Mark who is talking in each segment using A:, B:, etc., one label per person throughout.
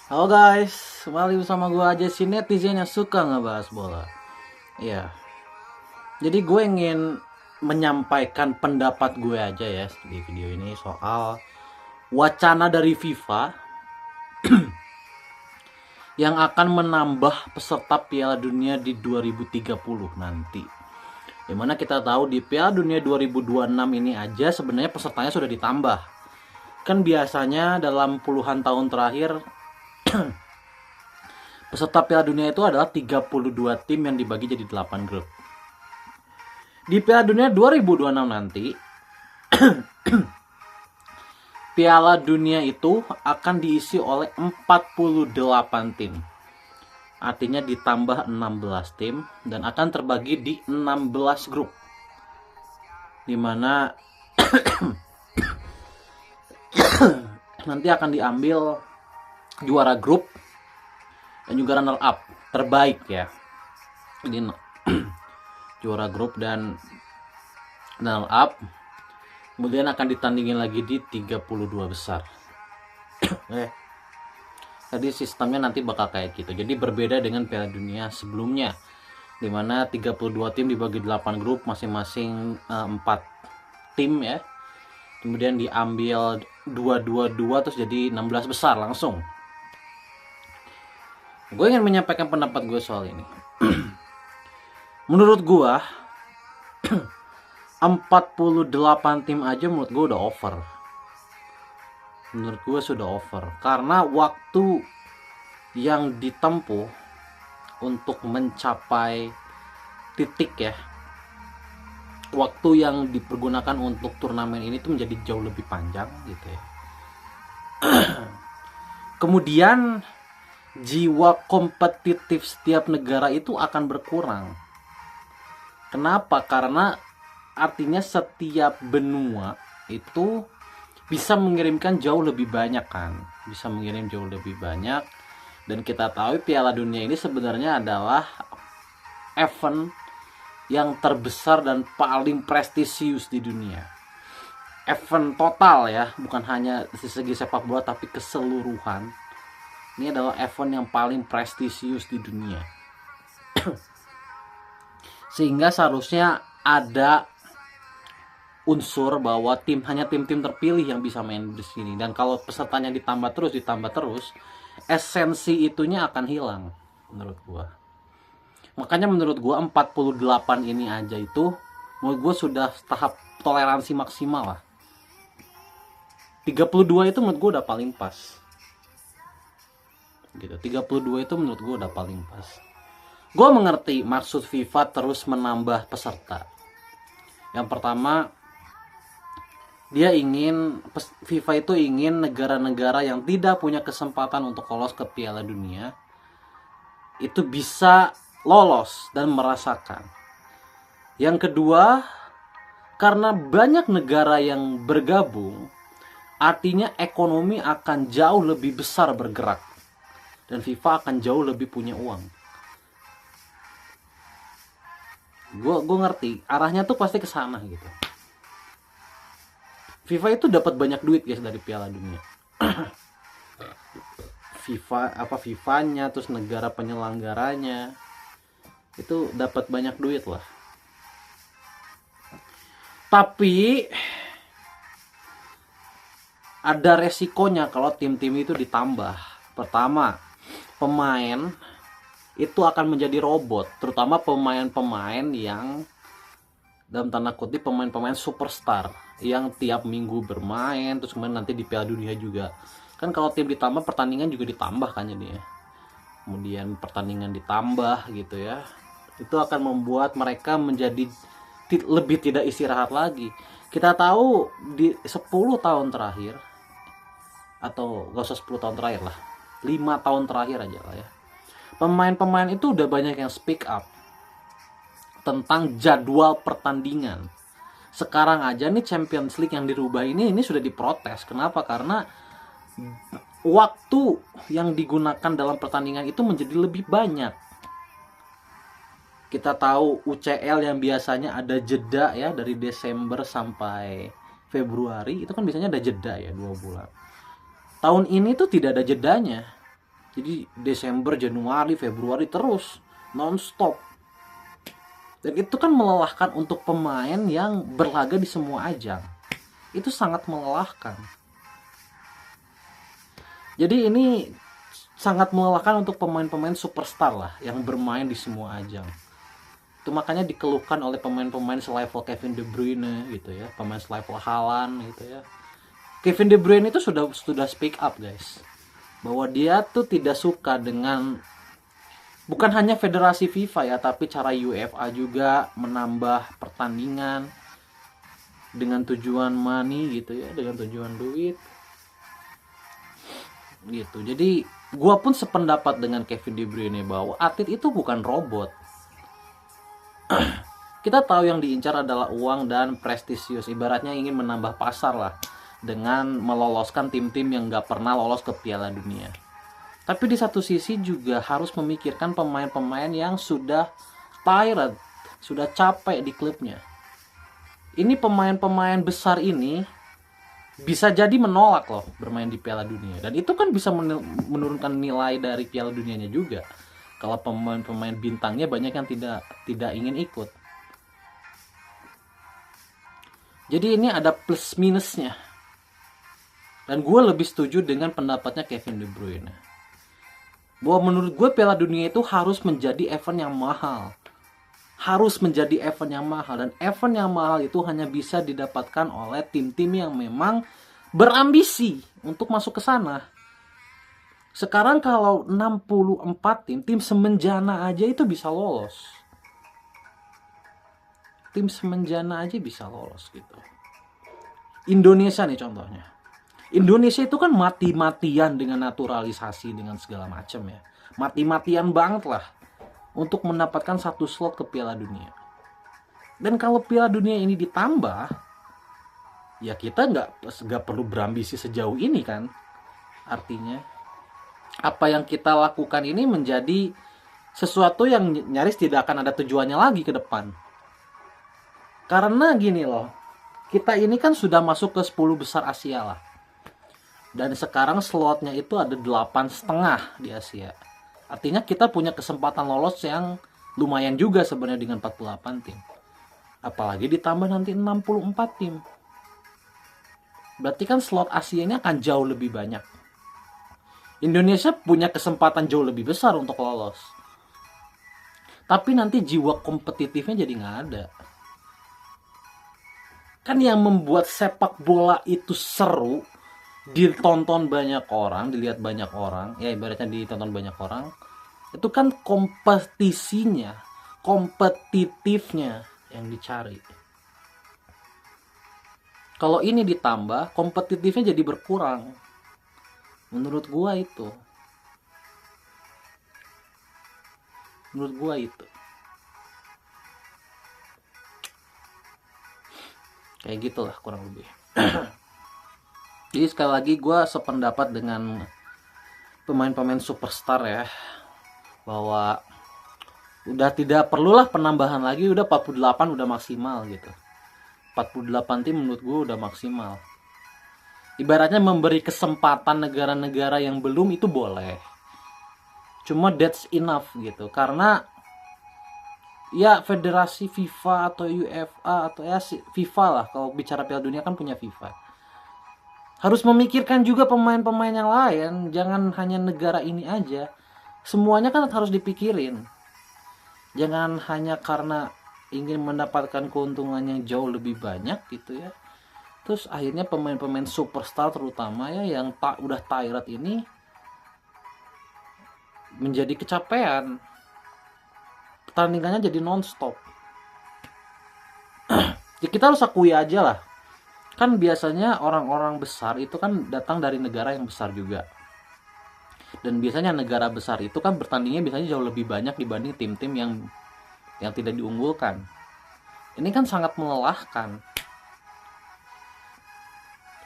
A: Halo guys, kembali bersama gue aja si netizen yang suka ngebahas bola. Iya, jadi gue ingin menyampaikan pendapat gue aja ya di video ini soal wacana dari FIFA yang akan menambah peserta Piala Dunia di 2030 nanti. Dimana kita tahu di Piala Dunia 2026 ini aja sebenarnya pesertanya sudah ditambah. Kan biasanya dalam puluhan tahun terakhir peserta Piala Dunia itu adalah 32 tim yang dibagi jadi 8 grup. Di Piala Dunia 2026 nanti, Piala Dunia itu akan diisi oleh 48 tim. Artinya ditambah 16 tim dan akan terbagi di 16 grup. Dimana nanti akan diambil juara grup dan juga runner up terbaik ya. Ini juara grup dan runner up kemudian akan ditandingin lagi di 32 besar. Jadi sistemnya nanti bakal kayak gitu. Jadi berbeda dengan Piala Dunia sebelumnya, dimana 32 tim dibagi 8 grup, masing-masing 4 tim ya. Kemudian diambil 2-2-2 terus jadi 16 besar langsung. Gue ingin menyampaikan pendapat gue soal ini. Menurut gue 48 tim aja menurut gue udah over. Menurut gue sudah over karena waktu yang ditempuh untuk mencapai titik ya, waktu yang dipergunakan untuk turnamen ini tuh menjadi jauh lebih panjang gitu ya. Kemudian jiwa kompetitif setiap negara itu akan berkurang. Kenapa? Karena artinya setiap benua itu bisa mengirimkan jauh lebih banyak kan, bisa mengirim jauh lebih banyak. Dan kita tahu Piala Dunia ini sebenarnya adalah event yang terbesar dan paling prestisius di dunia. Event total ya, bukan hanya dari segi sepak bola tapi keseluruhan. Ini adalah event yang paling prestisius di dunia. Sehingga seharusnya ada unsur bahwa hanya tim-tim terpilih yang bisa main di sini, dan kalau pesertanya ditambah terus esensi itunya akan hilang menurut gua. Makanya menurut gua 48 ini aja itu menurut gua sudah tahap toleransi maksimal lah. 32 itu menurut gua udah paling pas gitu. 32 itu menurut gua udah paling pas. Gua mengerti maksud FIFA terus menambah peserta. Yang pertama, FIFA itu ingin negara-negara yang tidak punya kesempatan untuk lolos ke Piala Dunia itu bisa lolos dan merasakan. Yang kedua, karena banyak negara yang bergabung, artinya ekonomi akan jauh lebih besar bergerak dan FIFA akan jauh lebih punya uang. Gue ngerti arahnya tuh pasti ke sana gitu. FIFA itu dapat banyak duit guys dari Piala Dunia. FIFA-nya terus negara penyelenggaranya itu dapat banyak duit lah. Tapi ada resikonya kalau tim-tim itu ditambah. Pertama, pemain itu akan menjadi robot, terutama pemain-pemain yang dalam tanda kutip pemain-pemain superstar yang tiap minggu bermain, terus kemudian nanti di Piala Dunia juga kan. Kalau tim ditambah, pertandingan juga ditambah kan jadinya, kemudian pertandingan ditambah gitu ya, itu akan membuat mereka menjadi lebih tidak istirahat lagi. Kita tahu di 10 tahun terakhir, atau gak usah 10 tahun terakhir lah, 5 tahun terakhir aja lah ya, pemain-pemain itu udah banyak yang speak up tentang jadwal pertandingan. Sekarang aja nih Champions League yang dirubah ini sudah diprotes. Kenapa? Karena waktu yang digunakan dalam pertandingan itu menjadi lebih banyak. Kita tahu UCL yang biasanya ada jeda ya dari Desember sampai Februari, itu kan biasanya ada jeda ya 2 bulan. Tahun ini tuh tidak ada jedanya. Jadi Desember, Januari, Februari terus non-stop. Dan itu kan melelahkan untuk pemain yang berlaga di semua ajang. Itu sangat melelahkan. Jadi ini sangat melelahkan untuk pemain-pemain superstar lah yang bermain di semua ajang. Itu makanya dikeluhkan oleh pemain-pemain selevel Kevin De Bruyne gitu ya, pemain selevel Haaland gitu ya. Kevin De Bruyne itu sudah speak up guys, bahwa dia tuh tidak suka dengan bukan hanya federasi FIFA ya, tapi cara UEFA juga menambah pertandingan dengan tujuan money gitu ya, dengan tujuan duit gitu. Jadi gua pun sependapat dengan Kevin De Bruyne bahwa atlet itu bukan robot. Kita tahu yang diincar adalah uang dan prestisius, ibaratnya ingin menambah pasar lah dengan meloloskan tim-tim yang gak pernah lolos ke Piala Dunia. Tapi di satu sisi juga harus memikirkan pemain-pemain yang sudah tired, sudah capek di klubnya. Ini pemain-pemain besar ini bisa jadi menolak loh bermain di Piala Dunia, dan itu kan bisa menurunkan nilai dari Piala Dunianya juga kalau pemain-pemain bintangnya banyak yang tidak ingin ikut. Jadi ini ada plus minusnya, dan gue lebih setuju dengan pendapatnya Kevin De Bruyne bahwa menurut gue Piala Dunia itu harus menjadi event yang mahal, dan event yang mahal itu hanya bisa didapatkan oleh tim-tim yang memang berambisi untuk masuk ke sana. Sekarang kalau 64 tim semenjana aja itu bisa lolos. Tim semenjana aja bisa lolos gitu. Indonesia nih contohnya. Indonesia itu kan mati-matian dengan naturalisasi dengan segala macam ya. Mati-matian banget lah untuk mendapatkan satu slot ke Piala Dunia. Dan kalau Piala Dunia ini ditambah, ya kita nggak perlu berambisi sejauh ini kan. Artinya apa yang kita lakukan ini menjadi sesuatu yang nyaris tidak akan ada tujuannya lagi ke depan. Karena gini loh, kita ini kan sudah masuk ke 10 besar Asia lah. Dan sekarang slotnya itu ada 8,5 di Asia. Artinya kita punya kesempatan lolos yang lumayan juga sebenarnya dengan 48 tim. Apalagi ditambah nanti 64 tim. Berarti kan slot Asia ini akan jauh lebih banyak. Indonesia punya kesempatan jauh lebih besar untuk lolos. Tapi nanti jiwa kompetitifnya jadi nggak ada. Kan yang membuat sepak bola itu seru, ditonton banyak orang, dilihat banyak orang, ya ibaratnya ditonton banyak orang, itu kan kompetisinya, kompetitifnya yang dicari. Kalau ini ditambah, kompetitifnya jadi berkurang. Menurut gua itu. Kayak gitulah kurang lebih. Jadi sekali lagi gue sependapat dengan pemain-pemain superstar ya, bahwa udah tidak perlulah penambahan lagi, udah 48 udah maksimal gitu. 48 tim menurut gue udah maksimal. Ibaratnya memberi kesempatan negara-negara yang belum itu boleh. Cuma that's enough gitu. Karena ya federasi FIFA atau UEFA atau ya FIFA lah, kalau bicara Piala Dunia kan punya FIFA, harus memikirkan juga pemain-pemain yang lain. Jangan hanya negara ini aja, semuanya kan harus dipikirin. Jangan hanya karena ingin mendapatkan keuntungan yang jauh lebih banyak gitu ya, terus akhirnya pemain-pemain superstar terutama ya yang udah tired ini menjadi kecapean. Pertandingannya jadi non-stop. Ya kita harus akui aja lah. Kan biasanya orang-orang besar itu kan datang dari negara yang besar juga. Dan biasanya negara besar itu kan bertandingnya biasanya jauh lebih banyak dibanding tim-tim yang tidak diunggulkan. Ini kan sangat melelahkan.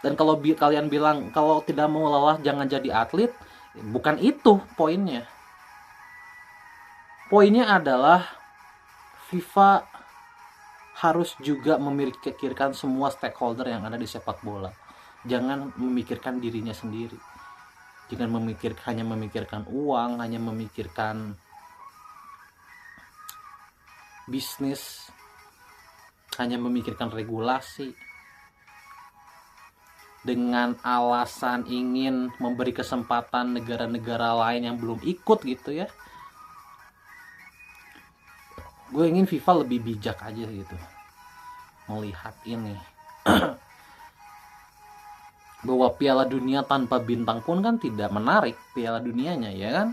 A: Dan kalau kalian bilang kalau tidak mau lelah jangan jadi atlet, bukan itu poinnya. Poinnya adalah FIFA harus juga memikirkan semua stakeholder yang ada di sepak bola. Jangan memikirkan dirinya sendiri. Jangan hanya memikirkan uang, hanya memikirkan bisnis, hanya memikirkan regulasi dengan alasan ingin memberi kesempatan negara-negara lain yang belum ikut gitu ya. Gue ingin FIFA lebih bijak aja gitu melihat ini. Bahwa Piala Dunia tanpa bintang pun kan tidak menarik Piala Dunianya, ya kan?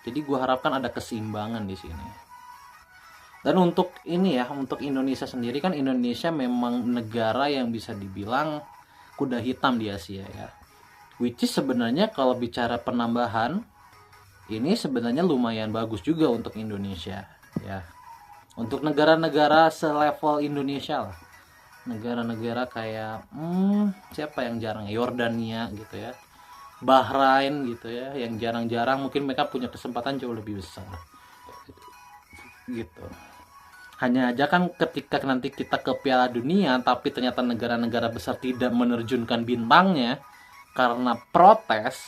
A: Jadi gue harapkan ada keseimbangan di sini. Dan untuk ini ya, untuk Indonesia sendiri kan, Indonesia memang negara yang bisa dibilang kuda hitam di Asia ya. Which is sebenarnya kalau bicara penambahan, ini sebenarnya lumayan bagus juga untuk Indonesia ya. Untuk negara-negara selevel Indonesia lah. Negara-negara kayak siapa yang jarang, Yordania gitu ya, Bahrain gitu ya, yang jarang-jarang mungkin mereka punya kesempatan jauh lebih besar gitu. Hanya aja kan ketika nanti kita ke Piala Dunia tapi ternyata negara-negara besar tidak menerjunkan bintangnya karena protes,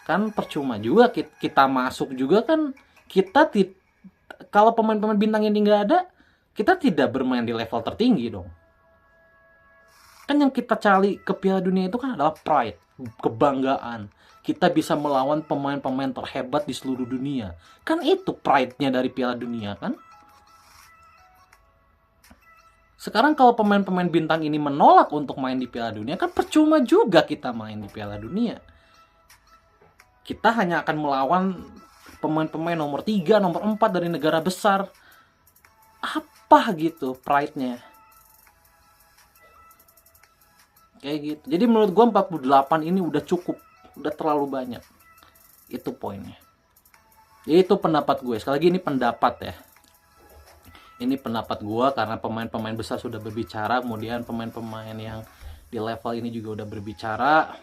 A: kan percuma juga kita masuk juga kan. Kalau pemain-pemain bintang ini nggak ada, kita tidak bermain di level tertinggi dong. Kan yang kita cari ke Piala Dunia itu kan adalah pride, kebanggaan. Kita bisa melawan pemain-pemain terhebat di seluruh dunia. Kan itu pride-nya dari Piala Dunia kan. Sekarang kalau pemain-pemain bintang ini menolak untuk main di Piala Dunia, kan percuma juga kita main di Piala Dunia. Kita hanya akan melawan pemain-pemain nomor 3, nomor 4 dari negara besar. Apa gitu pride-nya? Kayak gitu. Jadi menurut gue 48 ini udah cukup, udah terlalu banyak. Itu poinnya. Itu pendapat gue. Sekali lagi ini pendapat ya. Ini pendapat gue karena pemain-pemain besar sudah berbicara, kemudian pemain-pemain yang di level ini juga udah berbicara.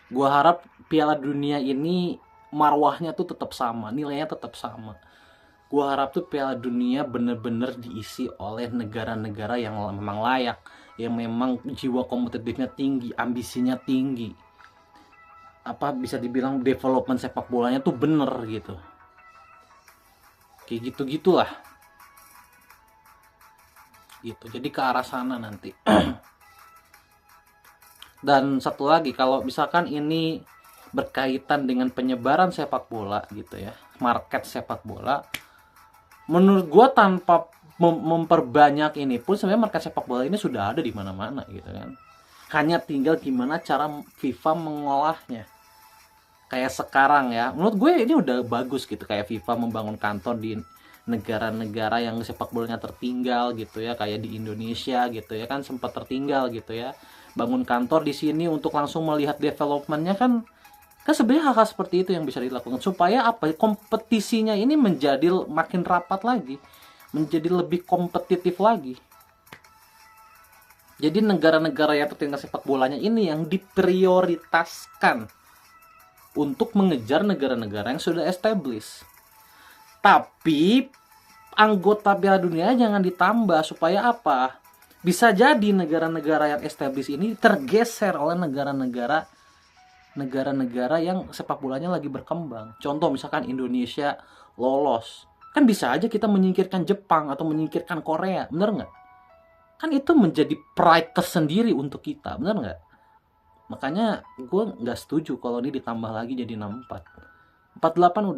A: Gue harap Piala Dunia ini marwahnya tuh tetap sama, nilainya tetap sama. Gue harap tuh Piala Dunia bener-bener diisi oleh negara-negara yang memang layak, yang memang jiwa kompetitifnya tinggi, ambisinya tinggi. Apa bisa dibilang development sepak bolanya tuh bener gitu. Kayak gitu-gitulah. Gitu. Jadi ke arah sana nanti. Dan satu lagi, kalau misalkan ini berkaitan dengan penyebaran sepak bola gitu ya, market sepak bola, menurut gue tanpa memperbanyak ini pun sebenarnya market sepak bola ini sudah ada di mana-mana gitu kan. Hanya tinggal gimana cara FIFA mengolahnya. Kayak sekarang ya, menurut gue ini udah bagus gitu, kayak FIFA membangun kantor di negara-negara yang sepak bolanya tertinggal gitu ya, kayak di Indonesia gitu ya kan, sempat tertinggal gitu ya. Bangun kantor di sini untuk langsung melihat developmentnya kan sebenarnya hal-hal seperti itu yang bisa dilakukan supaya apa, kompetisinya ini menjadi makin rapat lagi, menjadi lebih kompetitif lagi. Jadi negara-negara yang tertinggal sepak bolanya ini yang diprioritaskan untuk mengejar negara-negara yang sudah established. Tapi anggota Piala Dunia jangan ditambah supaya apa? Bisa jadi negara-negara yang established ini tergeser oleh negara-negara yang sepak bolanya lagi berkembang. Contoh misalkan Indonesia lolos, kan bisa aja kita menyingkirkan Jepang atau menyingkirkan Korea, bener nggak? Kan itu menjadi pride tersendiri untuk kita, bener nggak? Makanya gue nggak setuju kalau ini ditambah lagi jadi 64. 48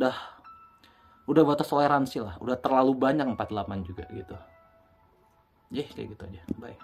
A: udah batas toleransi lah, udah terlalu banyak 48 juga gitu. Kayak gitu aja. Bye.